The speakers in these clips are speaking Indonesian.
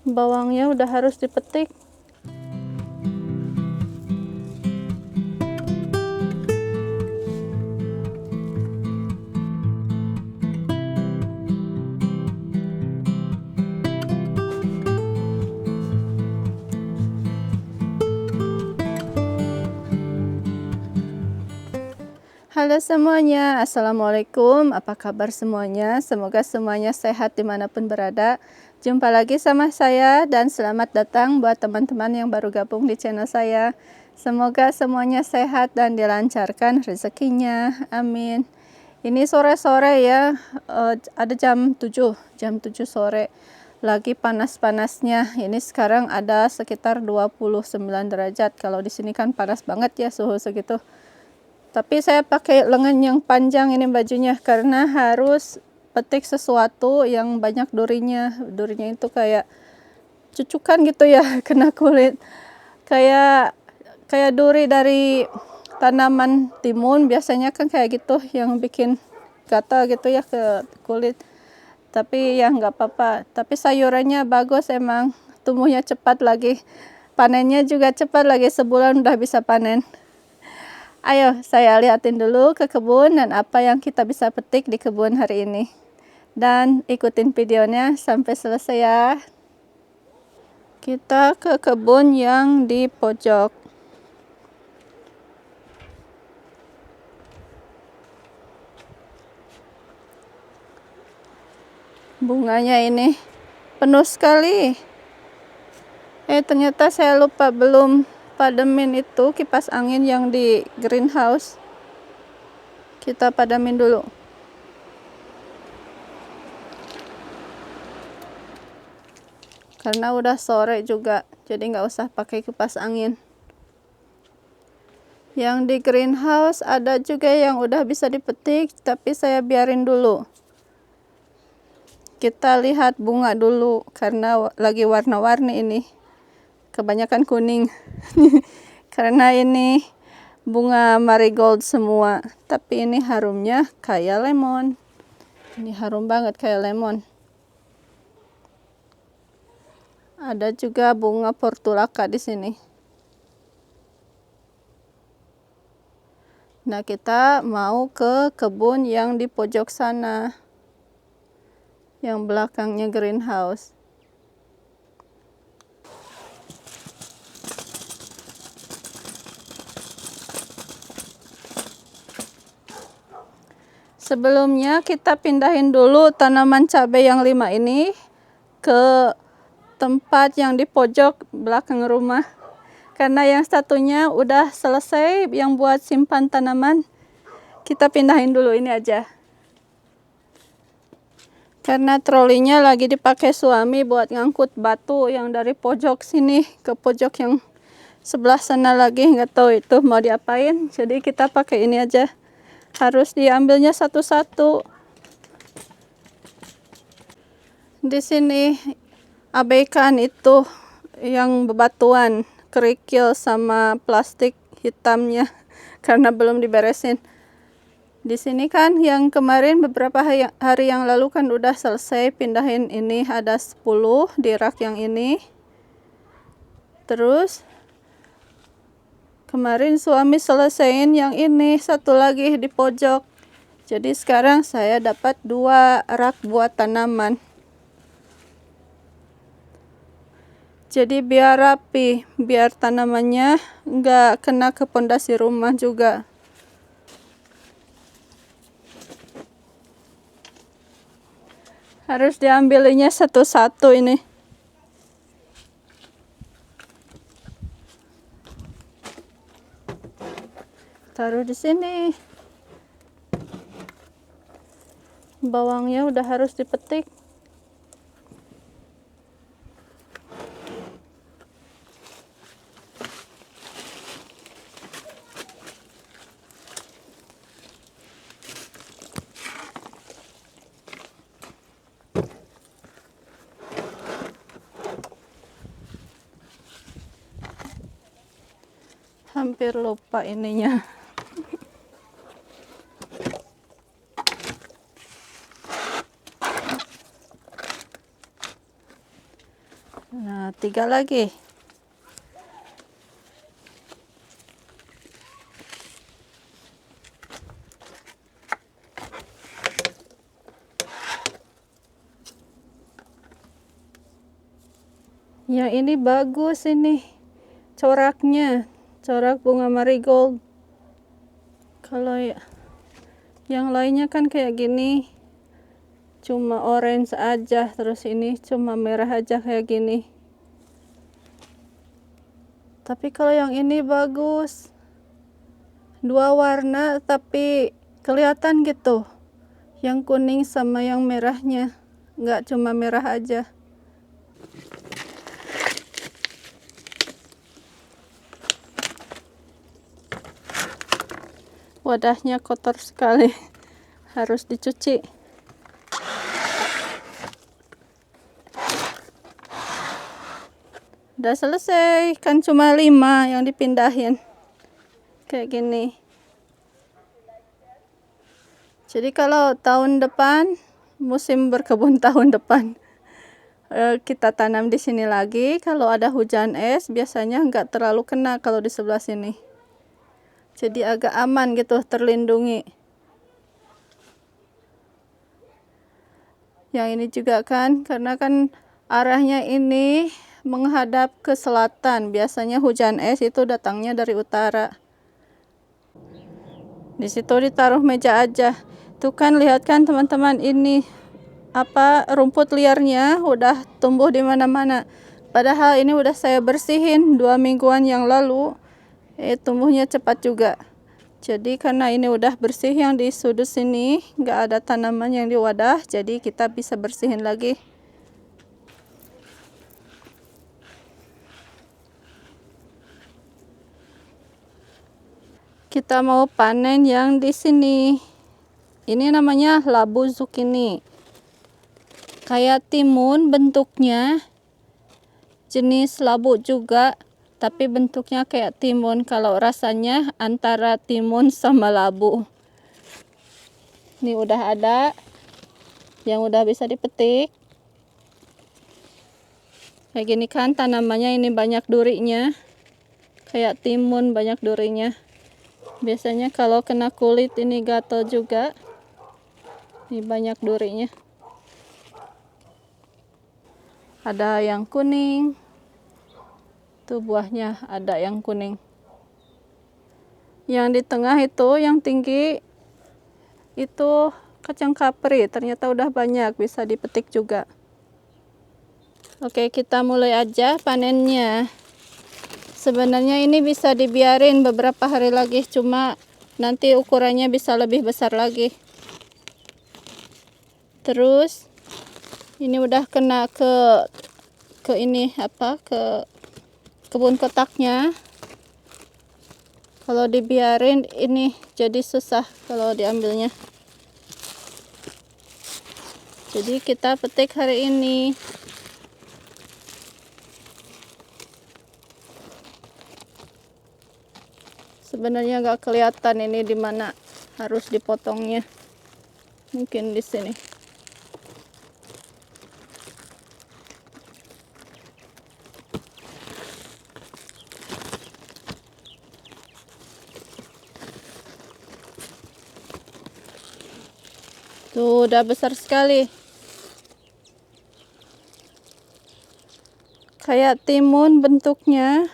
Bawangnya udah harus dipetik. Halo semuanya, Assalamualaikum, apa kabar semuanya? Semoga semuanya sehat dimanapun berada. Jumpa lagi sama saya dan selamat datang buat teman-teman yang baru gabung di channel saya. Semoga semuanya sehat dan dilancarkan rezekinya, amin. Ini sore-sore ya, ada jam 7 sore. Lagi panas-panasnya. Ini sekarang ada sekitar 29 derajat. Kalau di sini kan panas banget ya suhu segitu. Tapi saya pakai lengan yang panjang ini bajunya karena harus petik sesuatu yang banyak durinya. Durinya itu kayak cucukan gitu ya, kena kulit. Kayak duri dari tanaman timun biasanya kan kayak gitu yang bikin gatal gitu ya ke kulit. Tapi ya nggak apa-apa. Tapi sayurannya bagus emang, tumbuhnya cepat lagi. Panennya juga cepat lagi, sebulan udah bisa panen. Ayo saya lihatin dulu ke kebun dan apa yang kita bisa petik di kebun hari ini. Dan ikutin videonya sampai selesai ya. Kita ke kebun yang di pojok. Bunganya ini penuh sekali. Ternyata saya lupa belum pademin itu kipas angin yang di greenhouse. Kita pademin dulu. Karena udah sore juga, jadi nggak usah pakai kipas angin. Yang di greenhouse ada juga yang udah bisa dipetik, tapi saya biarin dulu. Kita lihat bunga dulu, karena lagi warna-warni ini. Kebanyakan kuning. Karena ini bunga marigold semua, tapi ini harumnya kayak lemon. Ini harum banget kayak lemon. Ada juga bunga portulaka di sini. Nah, kita mau ke kebun yang di pojok sana, yang belakangnya greenhouse. Sebelumnya kita pindahin dulu tanaman cabai yang 5 ini ke tempat yang di pojok belakang rumah. Karena yang satunya udah selesai yang buat simpan tanaman. Kita pindahin dulu ini aja. Karena trolinya lagi dipakai suami buat ngangkut batu yang dari pojok sini ke pojok yang sebelah sana lagi. Nggak tahu itu mau diapain. Jadi kita pakai ini aja. Harus diambilnya satu-satu. Di sini abaikan itu yang bebatuan, kerikil sama plastik hitamnya karena belum diberesin. Di sini kan yang kemarin beberapa hari yang lalu kan udah selesai pindahin ini, ada 10 di rak yang ini. Terus kemarin suami selesaiin yang ini, satu lagi di pojok. Jadi sekarang saya dapat 2 rak buat tanaman. Jadi biar rapi, biar tanamannya nggak kena ke pondasi rumah juga. Harus diambilnya satu-satu ini. Taruh di sini. Bawangnya udah harus dipetik. Hampir lupa ininya. Nah, 3 lagi. Yang ini bagus ini coraknya, corak bunga marigold. Kalau yang lainnya kan kayak gini, cuma orange aja, terus ini cuma merah aja kayak gini. Tapi kalau yang ini bagus, 2 warna tapi kelihatan gitu, yang kuning sama yang merahnya, nggak cuma merah aja. Wadahnya kotor sekali, harus dicuci. Udah selesai, kan cuma 5 yang dipindahin. Kayak gini. Jadi kalau tahun depan, musim berkebun tahun depan, kita tanam di sini lagi. Kalau ada hujan es, biasanya nggak terlalu kena kalau di sebelah sini. Jadi agak aman gitu, terlindungi. Yang ini juga kan, karena kan arahnya ini menghadap ke selatan. Biasanya hujan es itu datangnya dari utara. Di situ ditaruh meja aja. Tuh kan, lihat kan teman-teman, ini rumput liarnya udah tumbuh di mana-mana. Padahal ini udah saya bersihin 2 mingguan yang lalu. Tumbuhnya cepat juga. Jadi karena ini udah bersih, yang di sudut sini nggak ada tanaman yang di wadah, jadi kita bisa bersihin lagi. Kita mau panen yang di sini. Ini namanya labu zucchini. Kayak timun bentuknya, jenis labu juga, tapi bentuknya kayak timun. Kalau rasanya antara timun sama labu. Ini udah ada yang udah bisa dipetik. Kayak gini kan tanamannya, ini banyak durinya. Kayak timun, banyak durinya. Biasanya kalau kena kulit ini gatal juga. Ini banyak durinya. Ada yang kuning. Tuh buahnya ada yang kuning. Yang di tengah itu, yang tinggi, itu kacang kapri. Ternyata udah banyak, bisa dipetik juga. Oke, kita mulai aja panennya. Sebenarnya ini bisa dibiarin beberapa hari lagi, cuma nanti ukurannya bisa lebih besar lagi. Terus ini udah kena ke ini ke kebun kotaknya. Kalau dibiarin ini jadi susah kalau diambilnya. Jadi kita petik hari ini. Sebenarnya nggak kelihatan ini di mana harus dipotongnya. Mungkin di sini. Tuh udah besar sekali. Kayak timun bentuknya.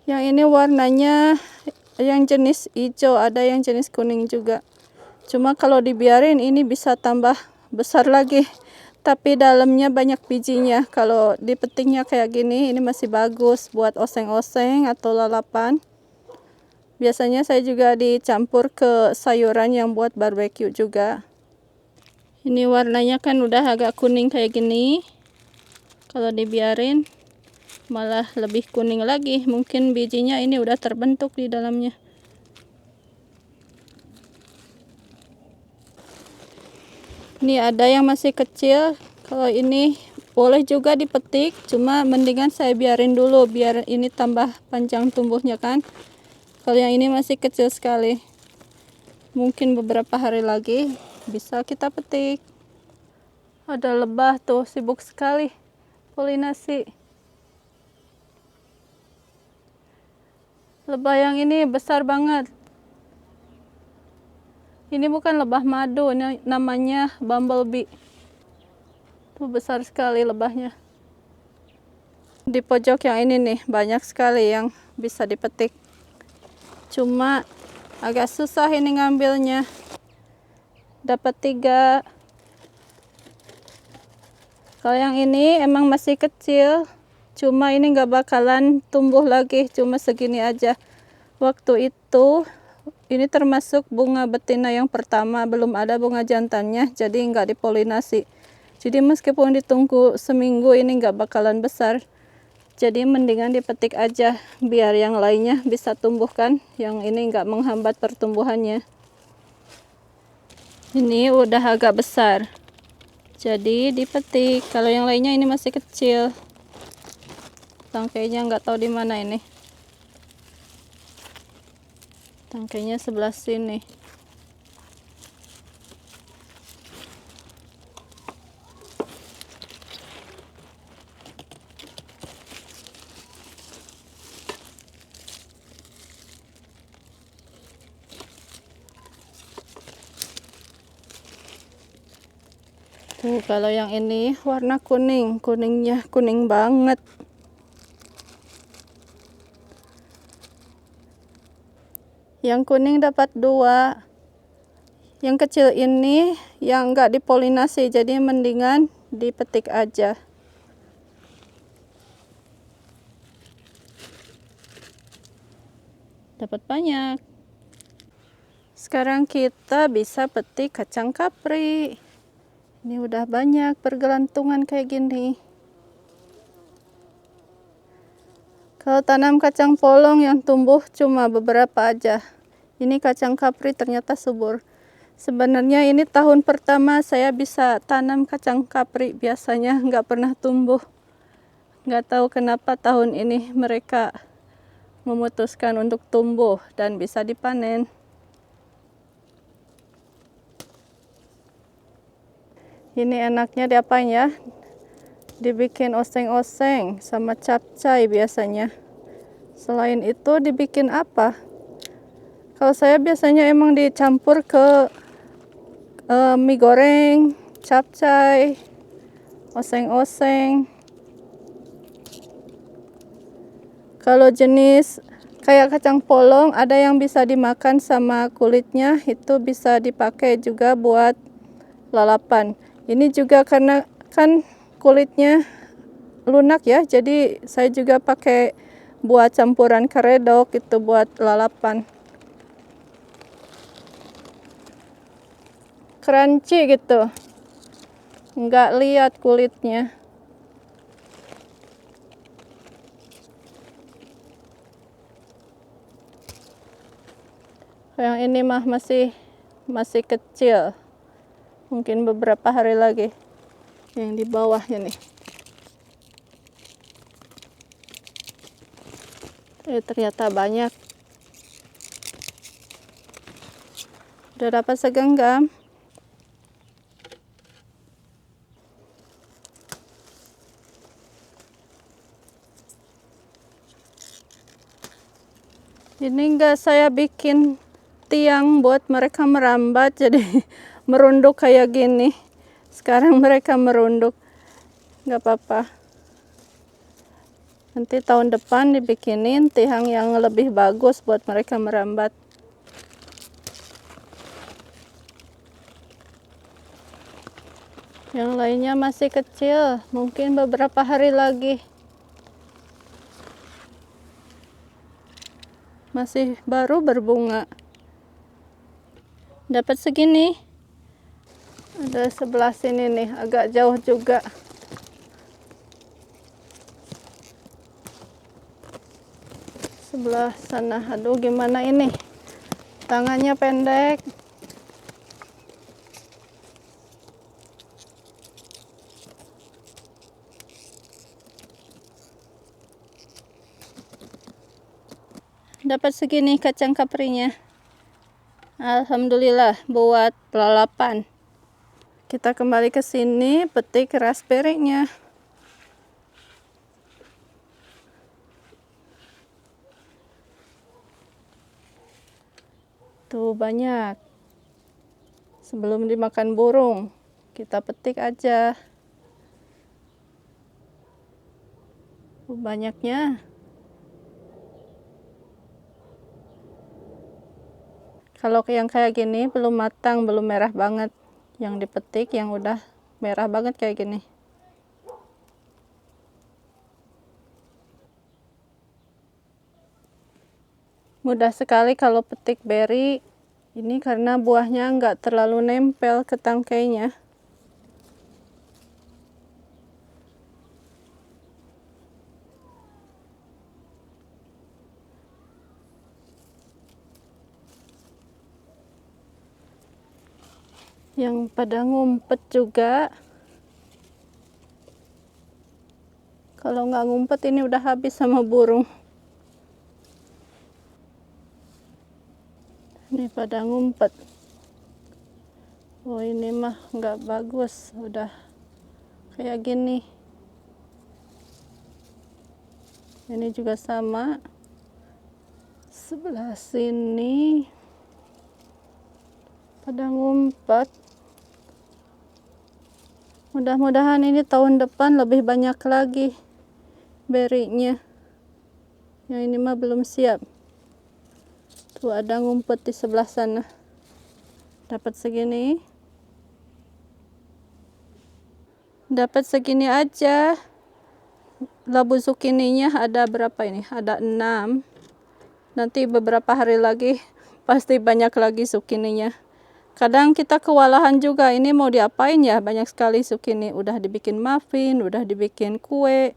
Yang ini warnanya yang jenis hijau, ada yang jenis kuning juga. Cuma kalau dibiarin ini bisa tambah besar lagi. Tapi dalamnya banyak bijinya. Kalau dipetiknya kayak gini, ini masih bagus buat oseng-oseng atau lalapan. Biasanya saya juga dicampur ke sayuran yang buat barbeque juga. Ini warnanya kan udah agak kuning kayak gini. Kalau dibiarin malah lebih kuning lagi. Mungkin bijinya ini udah terbentuk di dalamnya. Ini ada yang masih kecil. Kalau ini boleh juga dipetik, cuma mendingan saya biarin dulu biar ini tambah panjang tumbuhnya kan. Kalau yang ini masih kecil sekali, mungkin beberapa hari lagi bisa kita petik. Ada lebah tuh, sibuk sekali polinasi. Lebah yang ini besar banget. Ini bukan lebah madu, ini namanya bumblebee. Tuh besar sekali lebahnya. Di pojok yang ini nih, banyak sekali yang bisa dipetik. Cuma agak susah ini ngambilnya. Dapat 3. Kalau yang ini emang masih kecil, cuma ini nggak bakalan tumbuh lagi, cuma segini aja. Waktu itu ini termasuk bunga betina yang pertama, belum ada bunga jantannya, jadi nggak dipolinasi. Jadi meskipun ditunggu seminggu ini nggak bakalan besar. Jadi mendingan dipetik aja biar yang lainnya bisa tumbuhkan, yang ini nggak menghambat pertumbuhannya. Ini udah agak besar. Jadi dipetik. Kalau yang lainnya ini masih kecil. Tangkainya nggak tahu di mana ini. Tangkainya sebelah sini. Tuh, kalau yang ini warna kuning, kuningnya kuning banget. Yang kuning dapat 2. Yang kecil ini yang nggak dipolinasi, jadi mendingan dipetik aja. Dapat banyak. Sekarang kita bisa petik kacang kapri. Ini udah banyak bergelantungan kayak gini. Kalau tanam kacang polong yang tumbuh cuma beberapa aja. Ini kacang kapri ternyata subur. Sebenarnya ini tahun pertama saya bisa tanam kacang kapri. Biasanya nggak pernah tumbuh. Nggak tahu kenapa tahun ini mereka memutuskan untuk tumbuh dan bisa dipanen. Ini enaknya diapain ya? Dibikin oseng-oseng sama capcay biasanya. Selain itu dibikin apa? Kalau saya biasanya emang dicampur ke mie goreng, capcay, oseng-oseng. Kalau jenis kayak kacang polong ada yang bisa dimakan sama kulitnya, itu bisa dipakai juga buat lalapan. Ini juga karena kan kulitnya lunak ya, jadi saya juga pakai buat campuran karedok itu buat lalapan. Crunchy gitu, nggak lihat kulitnya. Yang ini mah masih kecil, mungkin beberapa hari lagi. Yang di bawahnya nih. Ternyata banyak. Udah dapat segenggam. Ini enggak saya bikin tiang buat mereka merambat, jadi merunduk kayak gini. Sekarang mereka merunduk, nggak apa-apa. Nanti tahun depan dibikinin tiang yang lebih bagus buat mereka merambat. Yang lainnya masih kecil, mungkin beberapa hari lagi. Masih baru berbunga. Dapat segini. Ada sebelah sini nih, agak jauh juga. Sebelah sana, aduh gimana ini, tangannya pendek. Dapat segini kacang kaprinya. Alhamdulillah buat lalapan. Kita kembali ke sini, petik raspberry-nya. Tuh banyak. Sebelum dimakan burung, kita petik aja. Banyaknya. Kalau yang kayak gini belum matang, belum merah banget. Yang dipetik yang udah merah banget kayak gini. Mudah sekali kalau petik beri. Ini karena buahnya nggak terlalu nempel ke tangkainya. Yang pada ngumpet juga. Kalau nggak ngumpet ini udah habis sama burung. Ini pada ngumpet. Oh ini mah nggak bagus, udah kayak gini. Ini juga sama. Sebelah sini pada ngumpet. Mudah-mudahan ini tahun depan lebih banyak lagi berinya. Yang ini mah belum siap. Tuh ada ngumpet di sebelah sana. Dapat segini. Dapat segini aja. Labu zukininya ada berapa ini? Ada 6. Nanti beberapa hari lagi pasti banyak lagi zukininya. Kadang kita kewalahan juga, ini mau diapain ya, banyak sekali zukini. Udah dibikin muffin, udah dibikin kue,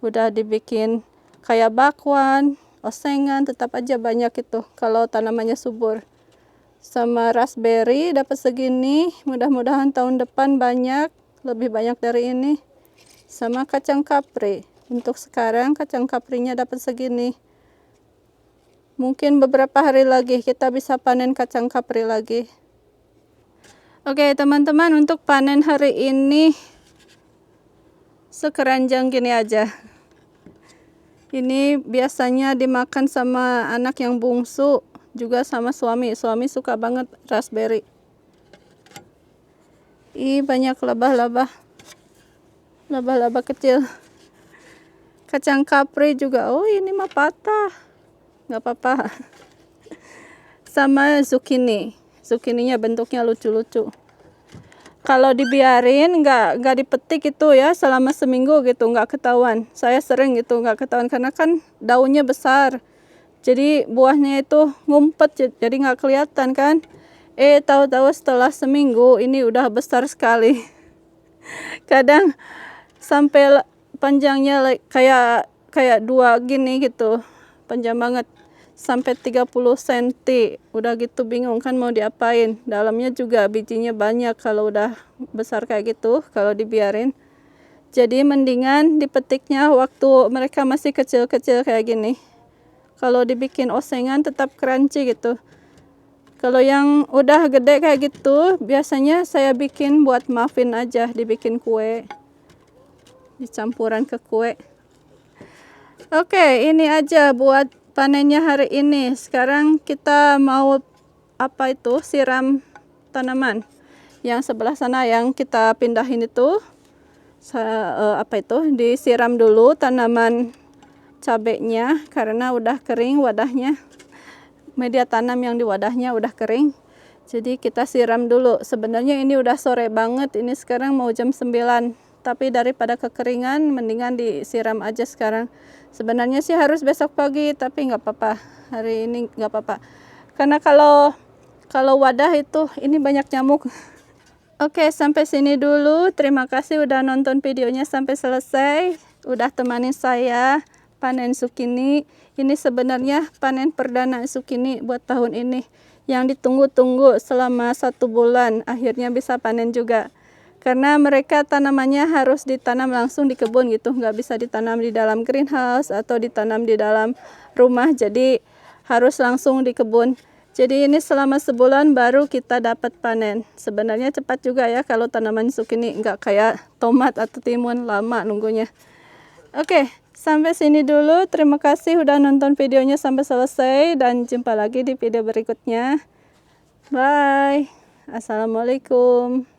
udah dibikin kayak bakwan, osengan, tetap aja banyak itu kalau tanamannya subur. Sama raspberry dapat segini, mudah-mudahan tahun depan banyak, lebih banyak dari ini. Sama kacang kapri, untuk sekarang kacang kaprinya dapat segini. Mungkin beberapa hari lagi kita bisa panen kacang kapri lagi. Oke teman-teman, untuk panen hari ini sekeranjang gini aja. Ini biasanya dimakan sama anak yang bungsu, juga sama suami. Suami suka banget raspberry. Ih, banyak labah-labah. Labah-labah kecil. Kacang kapri juga. Oh, ini mah patah. Nggak apa-apa. Sama zucchini. Zucchininya bentuknya lucu-lucu. Kalau dibiarin nggak dipetik itu ya selama seminggu gitu nggak ketahuan. Saya sering gitu nggak ketahuan karena kan daunnya besar. Jadi buahnya itu ngumpet jadi nggak kelihatan kan. Tahu-tahu setelah seminggu ini udah besar sekali. Kadang sampai panjangnya kayak 2 gini gitu. Panjang banget. Sampai 30 cm. Udah gitu bingung kan mau diapain. Dalamnya juga bijinya banyak kalau udah besar kayak gitu, kalau dibiarin. Jadi mendingan dipetiknya waktu mereka masih kecil-kecil kayak gini. Kalau dibikin osengan tetap crunchy gitu. Kalau yang udah gede kayak gitu, biasanya saya bikin buat muffin aja, dibikin kue. Dicampuran ke kue. Oke, ini aja buat panennya hari ini. Sekarang kita mau siram tanaman. Yang sebelah sana yang kita pindahin itu disiram dulu tanaman cabenya karena udah kering wadahnya. Media tanam yang di wadahnya udah kering. Jadi kita siram dulu. Sebenarnya ini udah sore banget. Ini sekarang mau jam 9. Tapi daripada kekeringan mendingan disiram aja sekarang. Sebenarnya sih harus besok pagi, tapi nggak apa-apa. Hari ini nggak apa-apa. Karena kalau wadah itu ini banyak nyamuk. Oke, sampai sini dulu. Terima kasih udah nonton videonya sampai selesai. Udah temanin saya panen zucchini. Ini sebenarnya panen perdana zucchini buat tahun ini. Yang ditunggu-tunggu selama 1 bulan. Akhirnya bisa panen juga. Karena mereka tanamannya harus ditanam langsung di kebun gitu, nggak bisa ditanam di dalam greenhouse atau ditanam di dalam rumah, jadi harus langsung di kebun. Jadi ini selama sebulan baru kita dapat panen. Sebenarnya cepat juga ya kalau tanaman zukini, nggak kayak tomat atau timun lama nunggunya. Oke, sampai sini dulu. Terima kasih udah nonton videonya sampai selesai dan jumpa lagi di video berikutnya. Bye. Assalamualaikum.